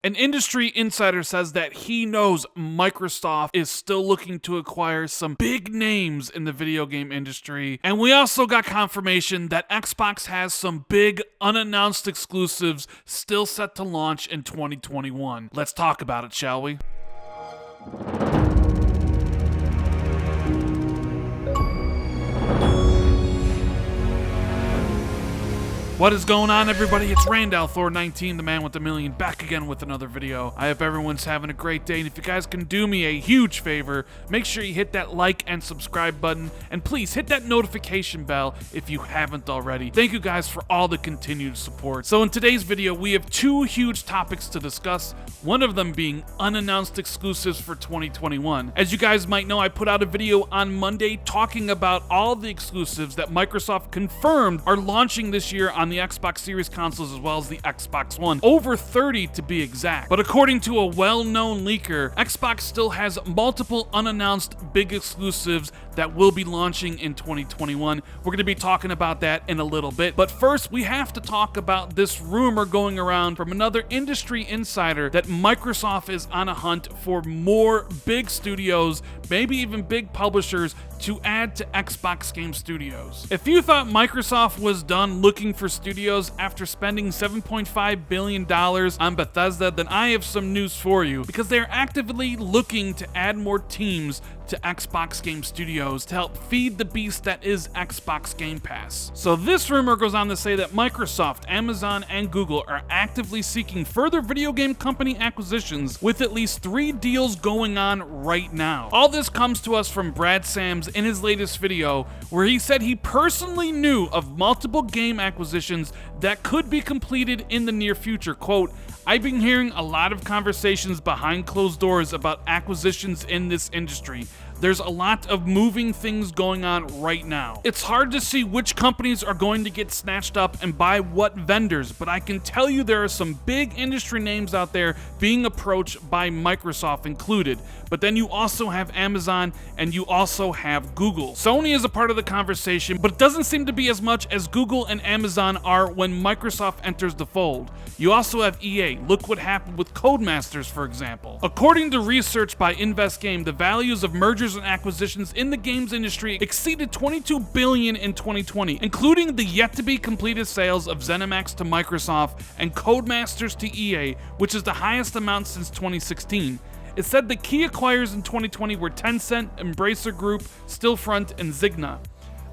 An industry insider says that he knows Microsoft is still looking to acquire some big names in the video game industry. And we also got confirmation that Xbox has some big unannounced exclusives still set to launch in 2021. Let's talk about it, shall we? What is going on, everybody? It's Randall Thor 19, the man with the million, back again with another video. I hope everyone's having a great day, and if you guys can do me a huge favor, make sure you hit that like and subscribe button, and please hit that notification bell if you haven't already. Thank you guys for all the continued support. So in today's video, we have two huge topics to discuss, one of them being unannounced exclusives for 2021. As you guys might know, I put out a video on Monday talking about all the exclusives that Microsoft confirmed are launching this year on the Xbox Series consoles as well as the Xbox One. Over 30 to be exact. But according to a well-known leaker, Xbox still has multiple unannounced big exclusives that will be launching in 2021. We're going to be talking about that in a little bit. But first, we have to talk about this rumor going around from another industry insider that Microsoft is on a hunt for more big studios, maybe even big publishers, to add to Xbox Game Studios. If you thought Microsoft was done looking for studios after spending $7.5 billion on Bethesda, then I have some news for you, because they are actively looking to add more teams to Xbox Game Studios to help feed the beast that is Xbox Game Pass. So this rumor goes on to say that Microsoft, Amazon, and Google are actively seeking further video game company acquisitions, with at least 3 deals going on right now. All this comes to us from Brad Sams in his latest video, where he said he personally knew of multiple game acquisitions that could be completed in the near future. Quote, "I've been hearing a lot of conversations behind closed doors about acquisitions in this industry. There's a lot of moving things going on right now. It's hard to see which companies are going to get snatched up and by what vendors, but I can tell you there are some big industry names out there being approached by Microsoft included. But then you also have Amazon and you also have Google. Sony is a part of the conversation, but it doesn't seem to be as much as Google and Amazon are when Microsoft enters the fold. You also have EA. Look what happened with Codemasters, for example. According to research by InvestGame, the values of mergers and acquisitions in the games industry exceeded $22 billion in 2020, including the yet-to-be-completed sales of ZeniMax to Microsoft and Codemasters to EA, which is the highest amount since 2016. It said the key acquirers in 2020 were Tencent, Embracer Group, Stillfront, and Zynga.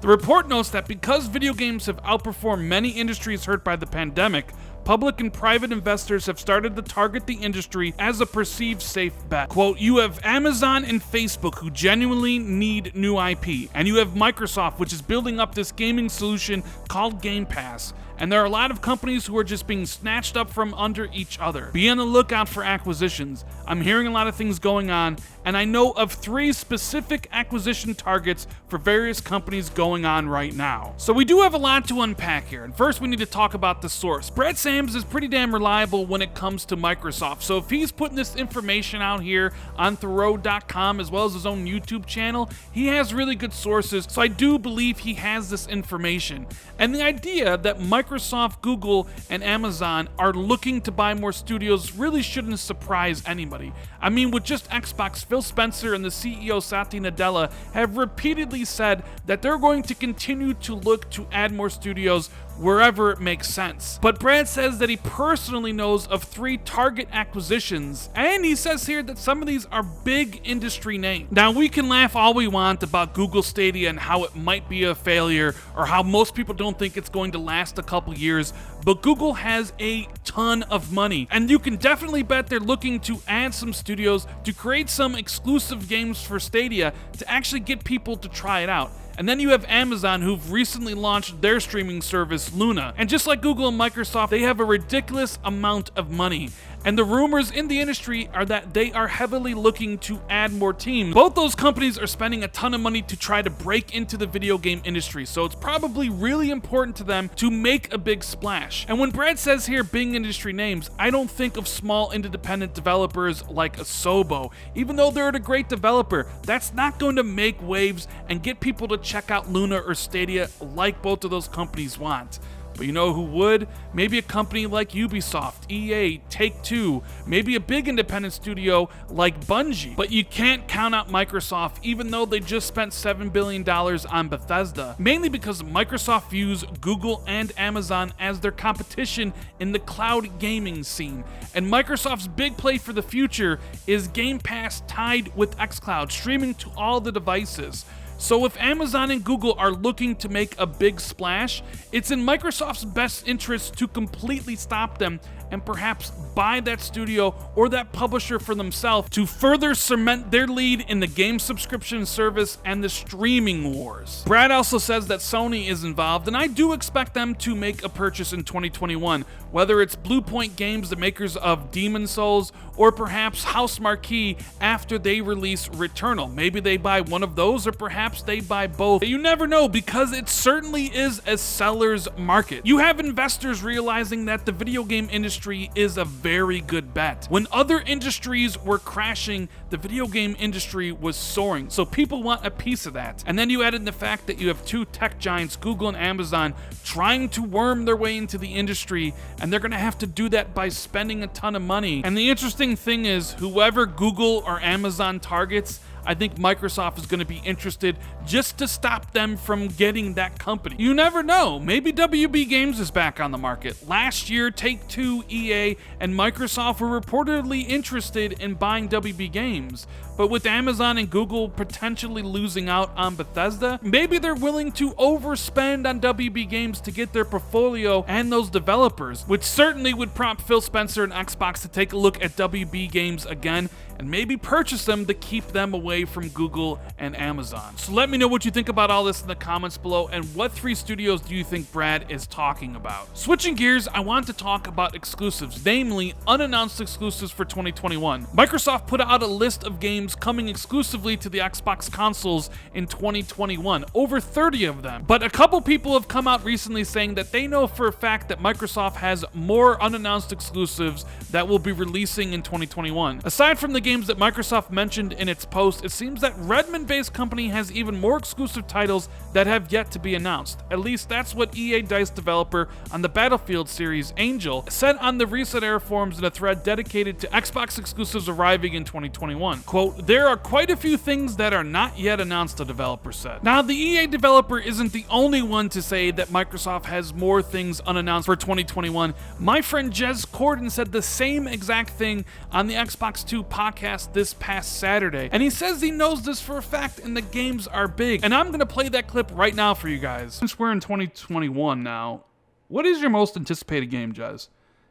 The report notes that because video games have outperformed many industries hurt by the pandemic, public and private investors have started to target the industry as a perceived safe bet. Quote, "You have Amazon and Facebook who genuinely need new IP, and you have Microsoft, which is building up this gaming solution called Game Pass. And there are a lot of companies who are just being snatched up from under each other. Be on the lookout for acquisitions. I'm hearing a lot of things going on, and I know of 3 specific acquisition targets for various companies going on right now." So we do have a lot to unpack here, and first we need to talk about the source. Brad Sams is pretty damn reliable when it comes to Microsoft, so if he's putting this information out here on Thoreau.com as well as his own YouTube channel, he has really good sources, so I do believe he has this information. And the idea that Microsoft, Google, and Amazon are looking to buy more studios really shouldn't surprise anybody. I mean, with just Xbox, Phil Spencer and the CEO Satya Nadella have repeatedly said that they're going to continue to look to add more studios wherever it makes sense. But Brad says that he personally knows of 3 target acquisitions, and he says here that some of these are big industry names. Now, we can laugh all we want about Google Stadia and how it might be a failure, or how most people don't think it's going to last a couple years, but Google has a ton of money, and you can definitely bet they're looking to add some studios to create some exclusive games for Stadia to actually get people to try it out. And then you have Amazon, who've recently launched their streaming service, Luna. And just like Google and Microsoft, they have a ridiculous amount of money. And the rumors in the industry are that they are heavily looking to add more teams. Both those companies are spending a ton of money to try to break into the video game industry, so it's probably really important to them to make a big splash. And when Brad says here big industry names, I don't think of small independent developers like Asobo. Even though they're a great developer, that's not going to make waves and get people to check out Luna or Stadia like both of those companies want. But you know who would? Maybe a company like Ubisoft, EA, Take-Two, maybe a big independent studio like Bungie. But you can't count out Microsoft, even though they just spent $7 billion on Bethesda, mainly because Microsoft views Google and Amazon as their competition in the cloud gaming scene. And Microsoft's big play for the future is Game Pass tied with xCloud, streaming to all the devices. So if Amazon and Google are looking to make a big splash, it's in Microsoft's best interest to completely stop them and perhaps buy that studio or that publisher for themselves to further cement their lead in the game subscription service and the streaming wars. Brad also says that Sony is involved, and I do expect them to make a purchase in 2021, whether it's Bluepoint Games, the makers of Demon's Souls, or perhaps House Marquee after they release Returnal. Maybe they buy one of those, or perhaps they buy both. You never know, because it certainly is a seller's market. You have investors realizing that the video game industry is a very good bet. When other industries were crashing, the video game industry was soaring, so people want a piece of that. And then you add in the fact that you have two tech giants, Google and Amazon, trying to worm their way into the industry, and they're gonna have to do that by spending a ton of money. And the interesting thing is, whoever Google or Amazon targets, I think Microsoft is going to be interested just to stop them from getting that company. You never know. Maybe WB Games is back on the market. Last year, Take-Two, EA, and Microsoft were reportedly interested in buying WB Games. But with Amazon and Google potentially losing out on Bethesda, maybe they're willing to overspend on WB Games to get their portfolio and those developers, which certainly would prompt Phil Spencer and Xbox to take a look at WB Games again and maybe purchase them to keep them away from Google and Amazon. So let me know what you think about all this in the comments below, and what 3 studios do you think Brad is talking about? Switching gears, I want to talk about exclusives, namely unannounced exclusives for 2021. Microsoft put out a list of games coming exclusively to the Xbox consoles in 2021, over 30 of them. But a couple people have come out recently saying that they know for a fact that Microsoft has more unannounced exclusives that will be releasing in 2021. Aside from the games that Microsoft mentioned in its post, it seems that Redmond-based company has even more exclusive titles that have yet to be announced. At least that's what EA DICE developer on the Battlefield series, Angel, said on the Reset Era forums in a thread dedicated to Xbox exclusives arriving in 2021. Quote, "There are quite a few things that are not yet announced," the developer said. Now, the EA developer isn't the only one to say that Microsoft has more things unannounced for 2021. My friend Jez Corden said the same exact thing on the Xbox 2 podcast this past Saturday, and he says he knows this for a fact and the games are big, and I'm gonna play that clip right now for you guys. Since we're in 2021 now, what is your most anticipated game, Jez?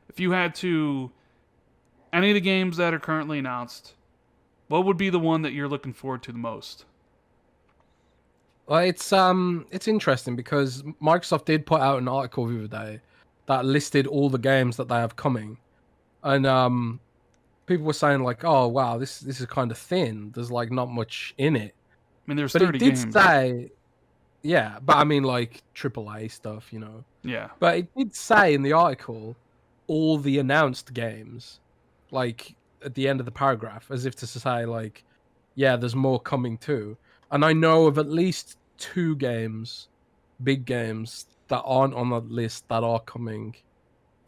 If you had to, any of the games that are currently announced, what would be the one that you're looking forward to the most? Well, it's interesting because Microsoft did put out an article the other day that listed all the games that they have coming, and people were saying like, "Oh wow, this is kind of thin. There's like not much in it." I mean, there's but 30 games. It did say, yeah, but I mean like AAA stuff, you know. Yeah. But it did say in the article all the announced games, like at the end of the paragraph, as if to say like, yeah, there's more coming too. And I know of at least 2 games, big games that aren't on that list that are coming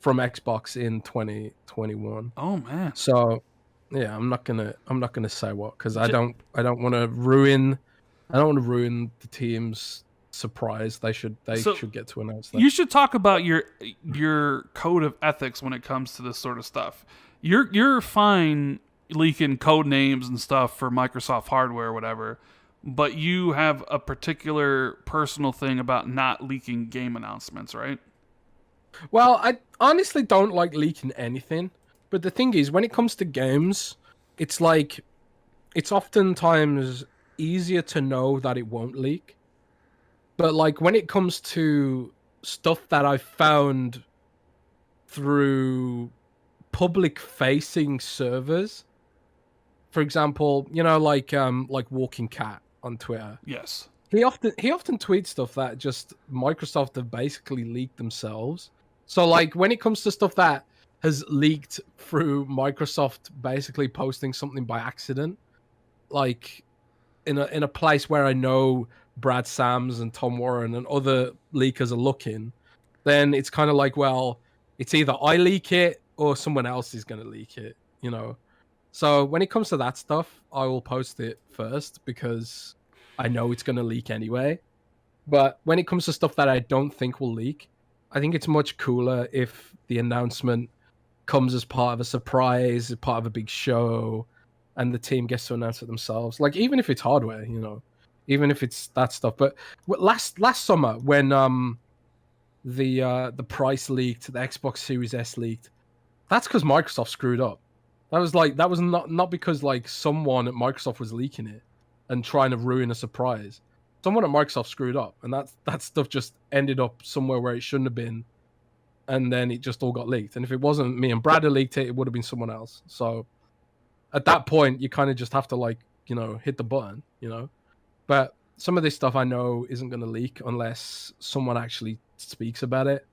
from Xbox in 2021. Oh man. So yeah, I'm not gonna say what, because I don't want to ruin the team's surprise. They should get to announce that. You should talk about your code of ethics when it comes to this sort of stuff. You're fine leaking code names and stuff for Microsoft hardware or whatever, but you have a particular personal thing about not leaking game announcements, right? Well, I honestly don't like leaking anything, but the thing is, when it comes to games, it's like, it's oftentimes easier to know that it won't leak. But like when it comes to stuff that I found through public-facing servers, for example, you know, like Walking Cat on Twitter. Yes. He often tweets stuff that just Microsoft have basically leaked themselves. So like when it comes to stuff that has leaked through Microsoft basically posting something by accident, like in a place where I know Brad Sams and Tom Warren and other leakers are looking, then it's kind of like, well, it's either I leak it or someone else is going to leak it, you know? So when it comes to that stuff, I will post it first because I know it's going to leak anyway. But when it comes to stuff that I don't think will leak, I think it's much cooler if the announcement comes as part of a surprise, as part of a big show, and the team gets to announce it themselves. Like, even if it's hardware, you know, even if it's that stuff. But last summer, when the price leaked, the Xbox Series S leaked, that's because Microsoft screwed up. That was not because like someone at Microsoft was leaking it and trying to ruin a surprise. Someone at Microsoft screwed up, and that stuff just ended up somewhere where it shouldn't have been, and then it just all got leaked. And if it wasn't me and Brad who leaked it, it would have been someone else. So at that point, you kind of just have to, like, you know, hit the button, you know. But some of this stuff I know isn't going to leak unless someone actually speaks about it,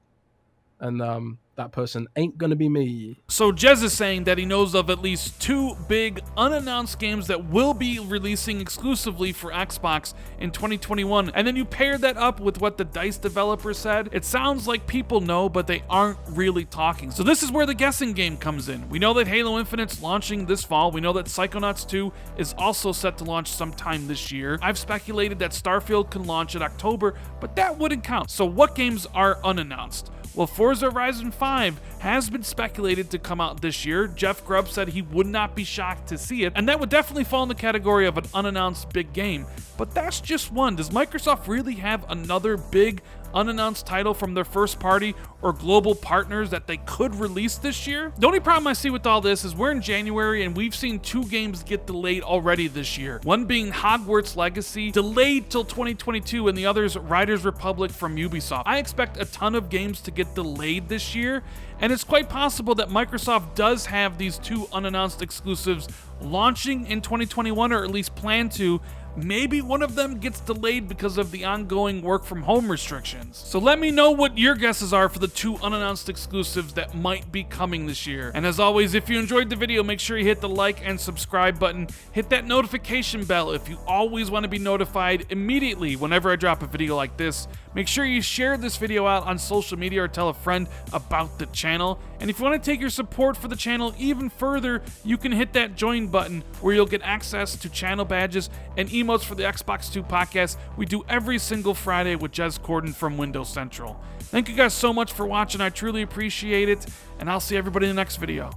and that person ain't gonna be me. So Jez is saying that he knows of at least 2 big unannounced games that will be releasing exclusively for Xbox in 2021. And then you pair that up with what the DICE developer said. It sounds like people know, but they aren't really talking. So this is where the guessing game comes in. We know that Halo Infinite's launching this fall. We know that Psychonauts 2 is also set to launch sometime this year. I've speculated that Starfield can launch in October, but that wouldn't count. So what games are unannounced? Well, Forza Horizon 5 has been speculated to come out this year. Jeff Grubb said he would not be shocked to see it, and that would definitely fall in the category of an unannounced big game. But that's just one. Does Microsoft really have another big unannounced title from their first party or global partners that they could release this year? The only problem I see with all this is we're in January and we've seen 2 games get delayed already this year. One being Hogwarts Legacy, delayed till 2022, and the other is Riders Republic from Ubisoft. I expect a ton of games to get delayed this year, and it's quite possible that Microsoft does have these 2 unannounced exclusives launching in 2021, or at least plan to. Maybe one of them gets delayed because of the ongoing work from home restrictions. So let me know what your guesses are for the 2 unannounced exclusives that might be coming this year. And as always, if you enjoyed the video, make sure you hit the like and subscribe button. Hit that notification bell if you always want to be notified immediately whenever I drop a video like this. Make sure you share this video out on social media or tell a friend about the channel. And if you want to take your support for the channel even further, you can hit that join button where you'll get access to channel badges and emotes for the Xbox 2 podcast we do every single Friday with Jez Corden from Windows Central. Thank you guys so much for watching. I truly appreciate it, and I'll see everybody in the next video.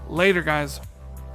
Later, guys.